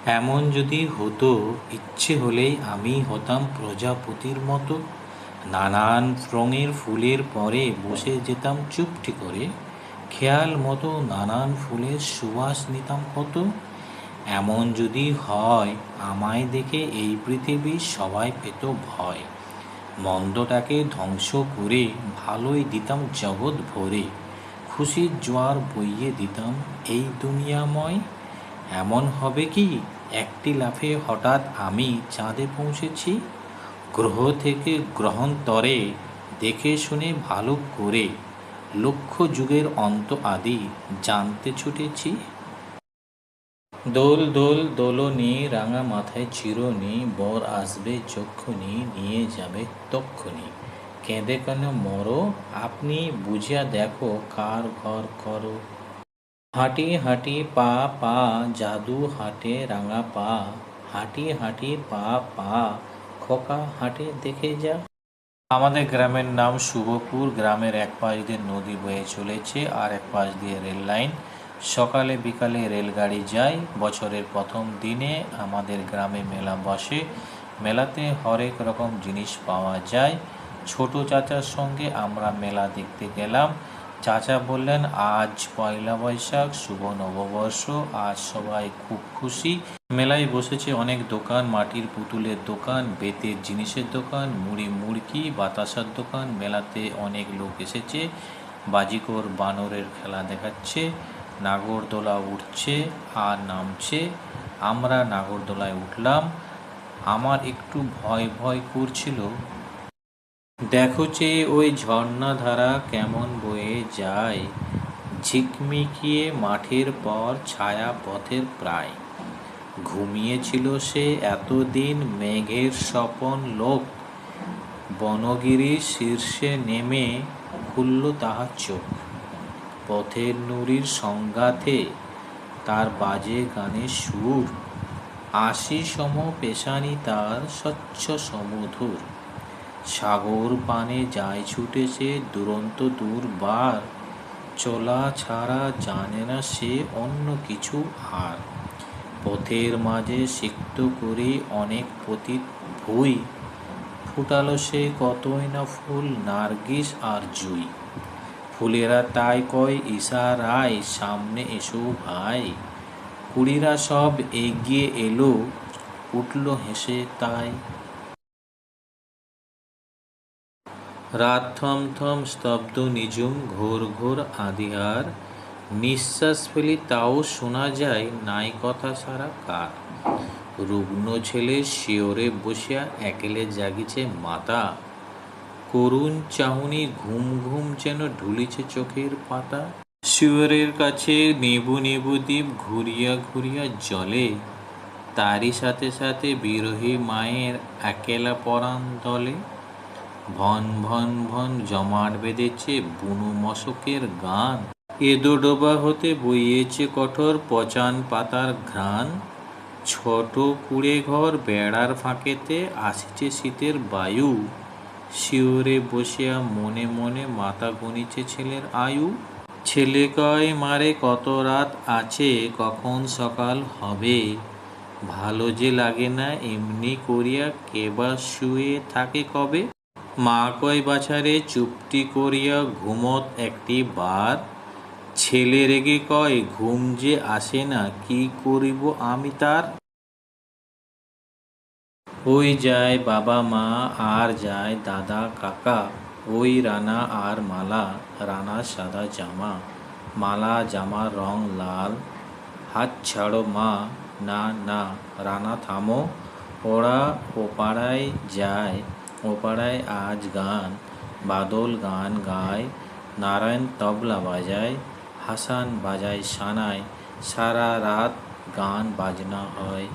এমন যদি হতো, ইচ্ছে হলেই আমি হতাম প্রজাপতির মতো, নানান রঙের ফুলের পরে বসে যেতাম চুপটি করে, খেয়াল মতো নানান ফুলের সুবাস নিতাম কত। এমন যদি হয়, আমায় দেখে এই পৃথিবীর সবাই পেত ভয়, মন্দটাকে ধ্বংস করে ভালোই দিতাম জগৎ ভরে, খুশির জোয়ার বইয়ে দিতাম এই দুনিয়াময়। এমন হবে কি, একটি লাফে হঠাৎ আমি চাঁদে পৌঁছেছি, গ্রহ থেকে গ্রহান্তরে, দেখে শুনে ভালো করে, লক্ষ যুগের অন্ত আদি জানতে ছুটেছি। দোল দোল দোলনি, রাঙা মাথায় চিরুনি, বর আসবে যক্ষুনি, নিয়ে যাবে তক্ষুনি। কেঁদে কেন মরো, আপনি বুঝিয়া দেখো কার ঘর করো। হাঁটি হাঁটি পা পা, জাদু হাঁটে রাঙা পা, হাঁটি হাঁটি পা পা, খোকা হাঁটে দেখে যা। আমাদের গ্রামের নাম শুভপুর। গ্রামের এক পাশ দিয়ে নদী বয়ে চলেছে, আর এক পাশ দিয়ে রেল লাইন। সকালে বিকালে রেলগাড়ি যায়। বছরের প্রথম দিনে আমাদের গ্রামে মেলা বসে। মেলাতে হরেক রকম জিনিস পাওয়া যায়। ছোট চাচার সঙ্গে আমরা মেলা দেখতে গেলাম। চাচা বললেন, আজ পয়লা বৈশাখ, শুভ নববর্ষ, আজ সবাই খুব খুশি। মেলায় বসেছে অনেক দোকান, মাটির পুতুলের দোকান, বেতের জিনিসের দোকান, মুড়ি মুড়কি বাতাসার দোকান। মেলাতে অনেক লোক এসেছে, বাজিকর বানরের খেলা দেখাচ্ছে, নাগরদোলা উঠছে আর নামছে। আমরা নাগরদোলায় উঠলাম। আমার একটু ভয় ভয় করছিল। দেখো চেয়ে ওই ঝর্ণাধারা কেমন বয়ে যায়, ঝিকমিকিয়ে মাঠের পর ছায়া পথের প্রায়। ঘুমিয়েছিল সে এতদিন মেঘের স্বপন লোক, বনগিরির শীর্ষে নেমে খুলল তাহার চোখ। পথের নুড়ির সংঘাতে তার বাজে গানের সুর, আশি সম পেশানি তার স্বচ্ছ সমধুর। সাগর পানে যায় ছুটেছে দুরন্ত দূরবার, চলা ছাড়া জানে না সে অন্য কিছু আর। পথের মাঝে সিক্ত করি অনেক পতিত ভুই, ফুটালো সে কতই না ফুল, নার্গিস আর জুই। ফুলেরা তাই কয় ইশারায়, সামনে এসো ভাই। কুড়িরা সব এগিয়ে এলো, উঠল হেসে তাই। রাত থম থম স্তব্ধ নিঝুম, ঘোর ঘোর আঁধিয়ার। নিঃশ্বাস ফেলি তাও শোনা যায় নাই কথা সারা কার। রুগ্ন ছেলে শিয়রে বসিয়া একেলে জাগিছে মাতা, করুণ চাহুনি ঘুম ঘুম যেন ঢুলিছে চোখের পাতা। শিয়রের কাছে নেবু নেবু দ্বীপ ঘুরিয়া ঘুরিয়া জ্বলে, তারই সাথে সাথে বিরহী মায়ের একেলা পরাণ দলে। ভন ভন ভন জমাট বেঁধেছে বুনো মশকের গান, এদো ডোবা হতে বইয়েছে কঠোর পচান পাতার ঘ্রাণ। ছোট কুড়ে ঘর বেড়ার ফাঁকেতে আসিছে শীতের বায়ু, শিয়রে বসিয়া মনে মনে মাতা গণিছে ছেলের আয়ু। ছেলে কয় মারে কত রাত আছে, কখন সকাল হবে, ভালো যে লাগে না এমনি করিয়া, কে বা শুয়ে থাকে কবে। মা কয় বাছারে চুপটি করিয়া ঘুমত একটি বার, ছেলে রেগে কয় ঘুম যে আসে না, কি করিব আমি তার। ওই যায় বাবা মা আর যায় দাদা কাকা, ওই রানা আর মালা, রানার সাদা জামা, মালা জামার রং লাল। হাত ছাড়ো মা, না না রানা থামো, ওরা ওপাড়ায় যায়, ওপাড়ায় আজ গান। বাদল গান গায়, নারায়ণ তবলা বাজায়, হাসান বাজায় সানাই, সারা রাত গান বাজনা হয়।